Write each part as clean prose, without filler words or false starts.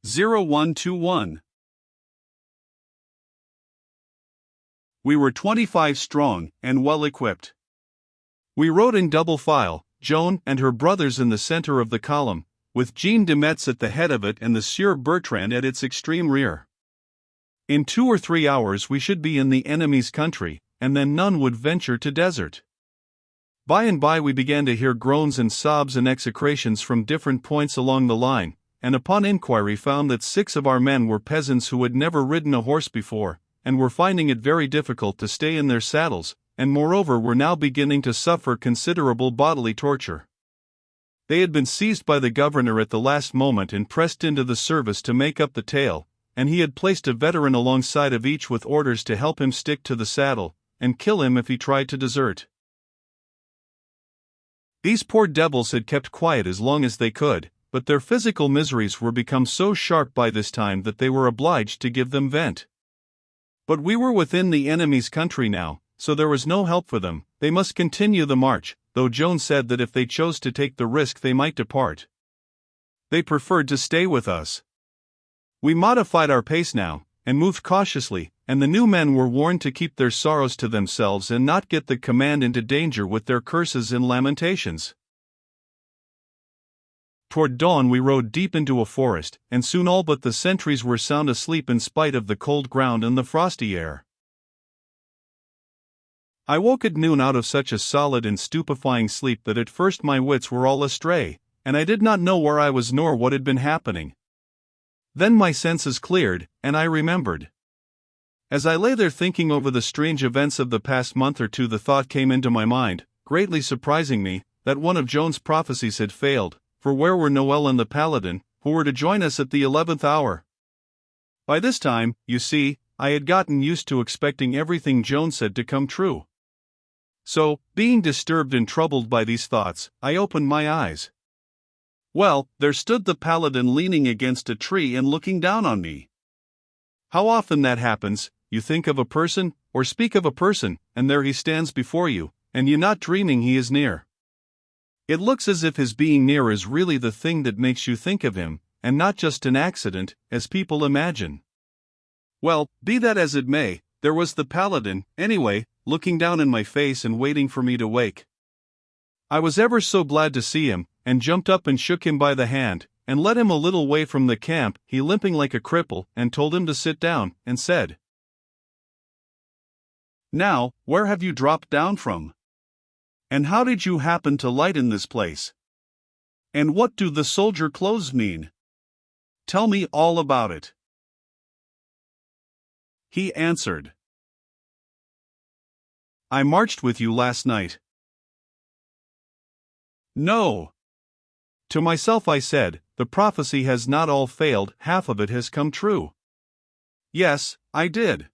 0121. We were 25 strong and well equipped. We rode in double file, Joan and her brothers in the center of the column, with Jean de Metz at the head of it and the Sieur Bertrand at its extreme rear. In 2 or 3 hours we should be in the enemy's country, and then none would venture to desert. By and by we began to hear groans and sobs and execrations from different points along the line, and upon inquiry found that 6 of our men were peasants who had never ridden a horse before, and were finding it very difficult to stay in their saddles, and moreover were now beginning to suffer considerable bodily torture. They had been seized by the governor at the last moment and pressed into the service to make up the tale, and he had placed a veteran alongside of each with orders to help him stick to the saddle, and kill him if he tried to desert. These poor devils had kept quiet as long as they could, but their physical miseries were become so sharp by this time that they were obliged to give them vent. But we were within the enemy's country now, so there was no help for them. They must continue the march, though Joan said that if they chose to take the risk they might depart. They preferred to stay with us. We modified our pace now, and moved cautiously, and the new men were warned to keep their sorrows to themselves and not get the command into danger with their curses and lamentations. Toward dawn we rode deep into a forest, and soon all but the sentries were sound asleep in spite of the cold ground and the frosty air. I woke at noon out of such a solid and stupefying sleep that at first my wits were all astray, and I did not know where I was nor what had been happening. Then my senses cleared, and I remembered. As I lay there thinking over the strange events of the past month or two, the thought came into my mind, greatly surprising me, that one of Joan's prophecies had failed, for where were Noel and the paladin, who were to join us at the 11th hour? By this time, you see, I had gotten used to expecting everything Joan said to come true. So, being disturbed and troubled by these thoughts, I opened my eyes. Well, there stood the paladin leaning against a tree and looking down on me. How often that happens, you think of a person, or speak of a person, and there he stands before you, and you not dreaming he is near. It looks as if his being near is really the thing that makes you think of him, and not just an accident, as people imagine. Well, be that as it may, there was the paladin, anyway, looking down in my face and waiting for me to wake. I was ever so glad to see him, and jumped up and shook him by the hand, and led him a little way from the camp, he limping like a cripple, and told him to sit down, and said, "Now, where have you dropped down from? And how did you happen to light in this place? And what do the soldier clothes mean? Tell me all about it." He answered, "I marched with you last night." "No." To myself I said, the prophecy has not all failed, half of it has come true. Yes, I did.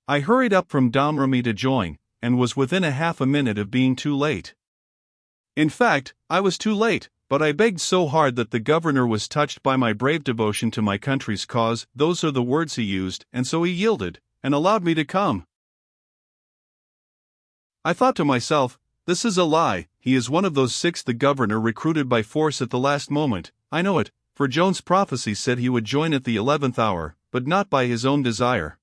I hurried up from Domremy to join, and was within a half a minute of being too late. In fact, I was too late, but I begged so hard that the governor was touched by my brave devotion to my country's cause, those are the words he used, and so he yielded, and allowed me to come. I thought to myself, this is a lie, he is one of those 6 the governor recruited by force at the last moment. I know it, for Joan's prophecy said he would join at the 11th hour, but not by his own desire.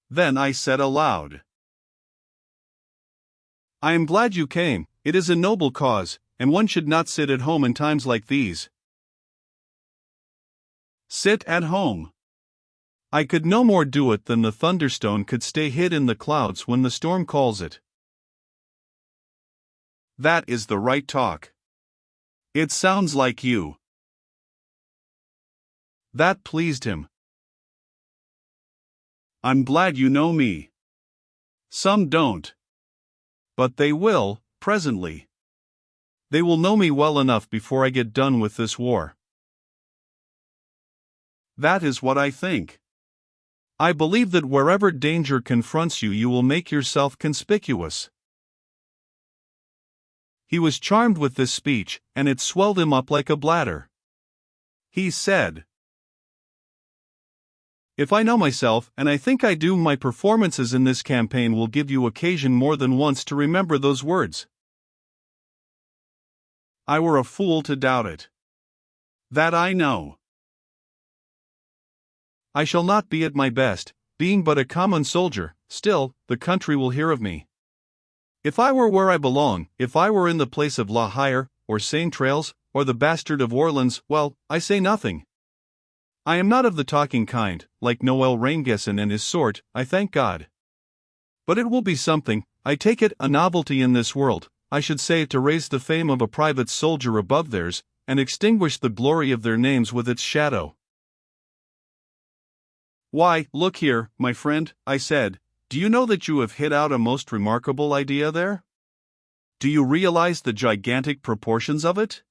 Then I said aloud, "I am glad you came, it is a noble cause, and one should not sit at home in times like these." Sit at home. I could no more do it than the thunderstone could stay hid in the clouds when the storm calls it. That is the right talk. It sounds like you. That pleased him. I'm glad you know me. Some don't. But they will, presently. They will know me well enough before I get done with this war. That is what I think. I believe that wherever danger confronts you, you will make yourself conspicuous. He was charmed with this speech, and it swelled him up like a bladder. He said, "If I know myself, and I think I do, my performances in this campaign will give you occasion more than once to remember those words." I were a fool to doubt it. That I know. I shall not be at my best, being but a common soldier, still, the country will hear of me. If I were where I belong, if I were in the place of La Hire, or Saint-Trailles, or the bastard of Orleans, well, I say nothing. I am not of the talking kind, like Noel Rainguesson and his sort, I thank God. But it will be something, I take it, a novelty in this world, I should say, to raise the fame of a private soldier above theirs, and extinguish the glory of their names with its shadow. Why, look here, my friend, I said, do you know that you have hit out a most remarkable idea there? Do you realize the gigantic proportions of it?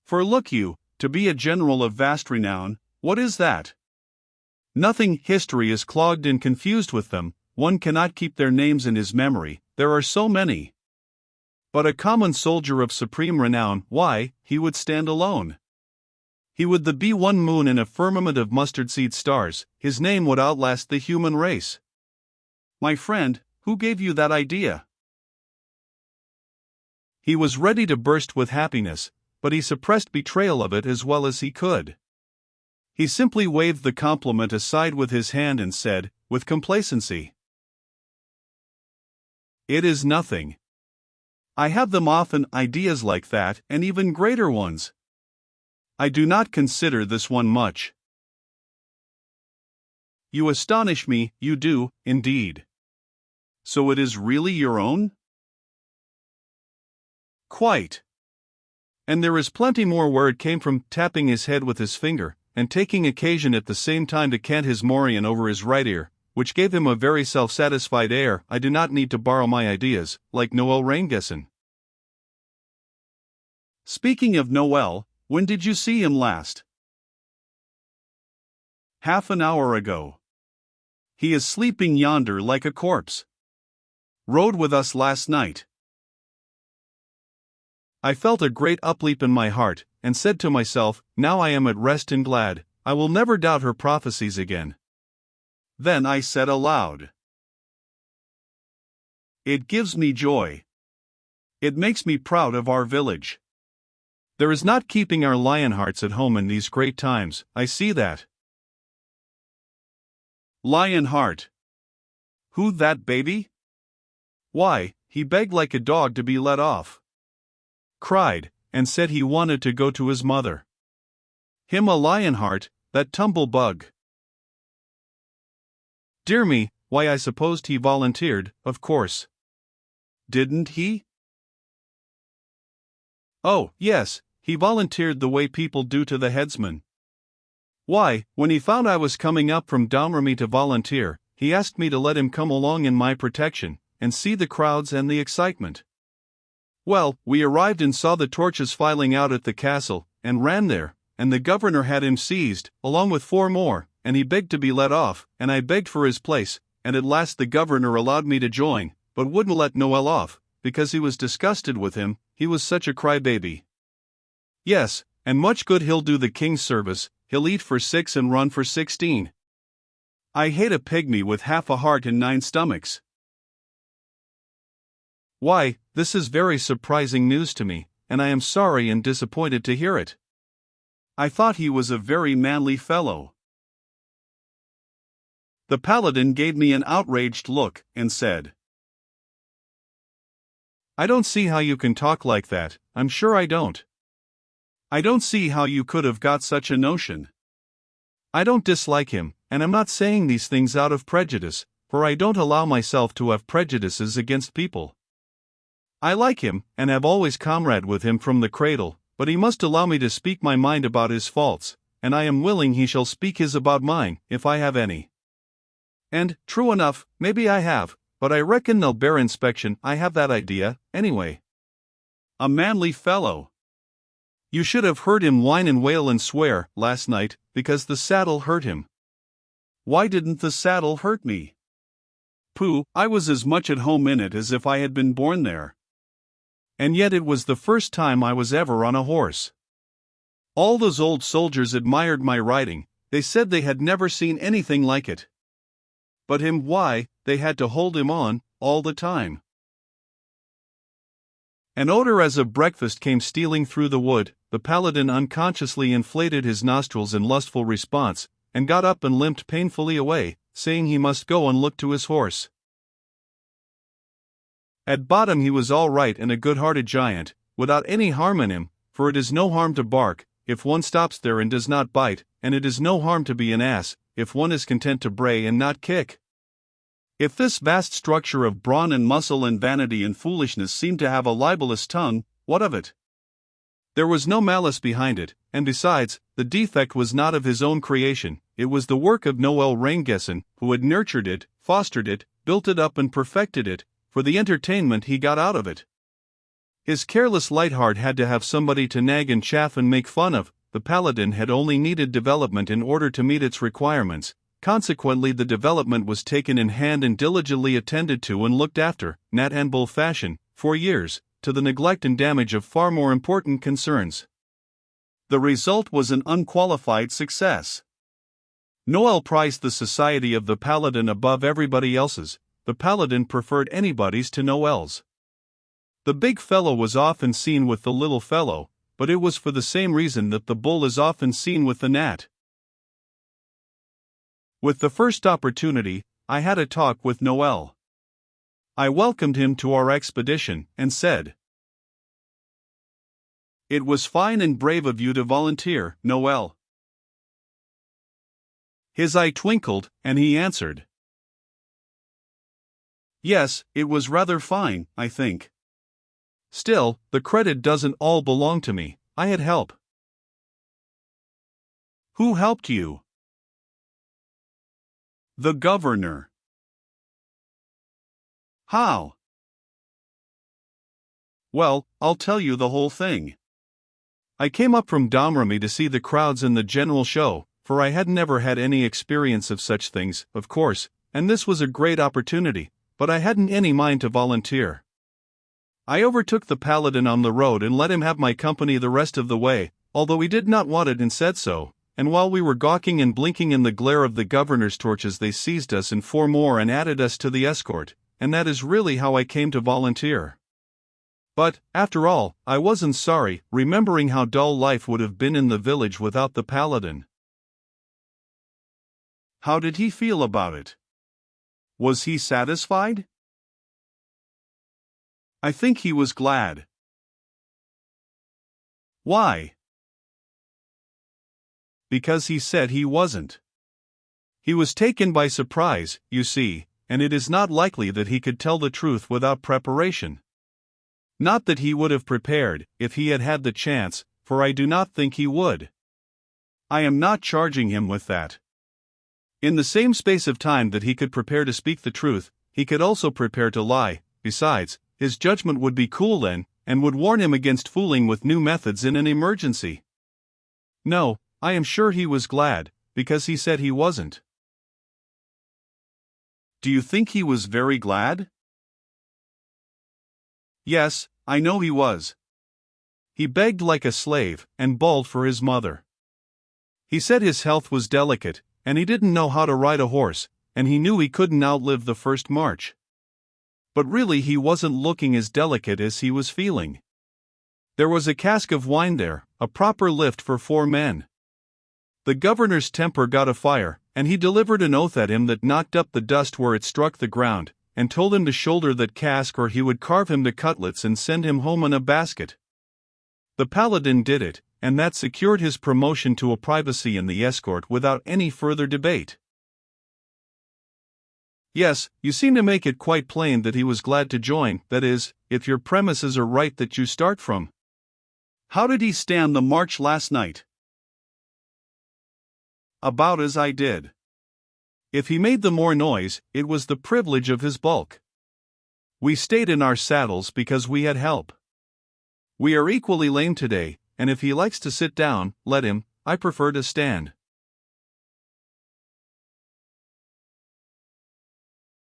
For look you, to be a general of vast renown, what is that? Nothing. History is clogged and confused with them, one cannot keep their names in his memory, there are so many. But a common soldier of supreme renown, why, he would stand alone. He would be one moon in a firmament of mustard-seed stars, his name would outlast the human race. My friend, who gave you that idea? He was ready to burst with happiness, but he suppressed betrayal of it as well as he could. He simply waved the compliment aside with his hand and said, with complacency, "It is nothing. I have them often, ideas like that, and even greater ones. I do not consider this one much." You astonish me, you do, indeed. So it is really your own? Quite. And there is plenty more where it came from, tapping his head with his finger, and taking occasion at the same time to cant his morion over his right ear, which gave him a very self-satisfied air. I do not need to borrow my ideas, like Noel Rainguesson. Speaking of Noel, when did you see him last? Half an hour ago. He is sleeping yonder like a corpse. Rode with us last night. I felt a great upleap in my heart, and said to myself, now I am at rest and glad, I will never doubt her prophecies again. Then I said aloud, it gives me joy. It makes me proud of our village. There is not keeping our lion hearts at home in these great times, I see that. Lion heart. Who that baby? Why, he begged like a dog to be let off. Cried, and said he wanted to go to his mother. Him a lion heart, that tumble bug. Dear me, why I supposed he volunteered, of course. Didn't he? Oh, yes, he volunteered the way people do to the headsman. Why, when he found I was coming up from Domremy to volunteer, he asked me to let him come along in my protection, and see the crowds and the excitement. Well, we arrived and saw the torches filing out at the castle, and ran there, and the governor had him seized, along with 4 more, and he begged to be let off, and I begged for his place, and at last the governor allowed me to join, but wouldn't let Noel off, because he was disgusted with him, he was such a crybaby. Yes, and much good he'll do the king's service, he'll eat for 6 and run for 16. I hate a pygmy with half a heart and 9 stomachs. Why, this is very surprising news to me, and I am sorry and disappointed to hear it. I thought he was a very manly fellow. The paladin gave me an outraged look, and said, I don't see how you can talk like that, I'm sure I don't. I don't see how you could have got such a notion. I don't dislike him, and I'm not saying these things out of prejudice, for I don't allow myself to have prejudices against people. I like him, and have always comrade with him from the cradle, but he must allow me to speak my mind about his faults, and I am willing he shall speak his about mine, if I have any. And, true enough, maybe I have, but I reckon they'll bear inspection. I have that idea, anyway. A manly fellow. You should have heard him whine and wail and swear, last night, because the saddle hurt him. Why didn't the saddle hurt me? Pooh, I was as much at home in it as if I had been born there. And yet it was the first time I was ever on a horse. All those old soldiers admired my riding, they said they had never seen anything like it. But him, why, they had to hold him on, all the time. An odor as of breakfast came stealing through the wood, the paladin unconsciously inflated his nostrils in lustful response, and got up and limped painfully away, saying he must go and look to his horse. At bottom he was all right and a good-hearted giant, without any harm in him, for it is no harm to bark, if one stops there and does not bite, and it is no harm to be an ass, if one is content to bray and not kick. If this vast structure of brawn and muscle and vanity and foolishness seemed to have a libelous tongue, what of it? There was no malice behind it, and besides, the defect was not of his own creation, it was the work of Noel Raingessen, who had nurtured it, fostered it, built it up and perfected it, for the entertainment he got out of it. His careless light heart had to have somebody to nag and chaff and make fun of. The paladin had only needed development in order to meet its requirements, consequently the development was taken in hand and diligently attended to and looked after, Nat and Bull fashion, for years, to the neglect and damage of far more important concerns. The result was an unqualified success. Noel prized the society of the paladin above everybody else's. The paladin preferred anybody's to Noel's. The big fellow was often seen with the little fellow, but it was for the same reason that the bull is often seen with the gnat. With the first opportunity, I had a talk with Noel. I welcomed him to our expedition, and said, "It was fine and brave of you to volunteer, Noel." His eye twinkled, and he answered, "Yes, it was rather fine, I think. Still, the credit doesn't all belong to me, I had help." "Who helped you?" "The governor." "How?" "Well, I'll tell you the whole thing. I came up from Domremy to see the crowds in the general show, for I had never had any experience of such things, of course, and this was a great opportunity, but I hadn't any mind to volunteer. I overtook the paladin on the road and let him have my company the rest of the way, although he did not want it and said so, and while we were gawking and blinking in the glare of the governor's torches they seized us and 4 more and added us to the escort, and that is really how I came to volunteer. But, after all, I wasn't sorry, remembering how dull life would have been in the village without the paladin." "How did he feel about it? Was he satisfied?" "I think he was glad." "Why?" "Because he said he wasn't. He was taken by surprise, you see, and it is not likely that he could tell the truth without preparation. Not that he would have prepared, if he had had the chance, for I do not think he would. I am not charging him with that. In the same space of time that he could prepare to speak the truth, he could also prepare to lie. Besides, his judgment would be cool then, and would warn him against fooling with new methods in an emergency. No, I am sure he was glad, because he said he wasn't." "Do you think he was very glad?" "Yes, I know he was. He begged like a slave, and bawled for his mother. He said his health was delicate, and he didn't know how to ride a horse, and he knew he couldn't outlive the first march. But really he wasn't looking as delicate as he was feeling. There was a cask of wine there, a proper lift for 4 men. The governor's temper got afire, and he delivered an oath at him that knocked up the dust where it struck the ground, and told him to shoulder that cask or he would carve him to cutlets and send him home in a basket. The paladin did it, and that secured his promotion to a privacy in the escort without any further debate." "Yes, you seem to make it quite plain that he was glad to join, that is, if your premises are right that you start from. How did he stand the march last night?" "About as I did. If he made the more noise, it was the privilege of his bulk. We stayed in our saddles because we had help. We are equally lame today, and if he likes to sit down, let him. I prefer to stand."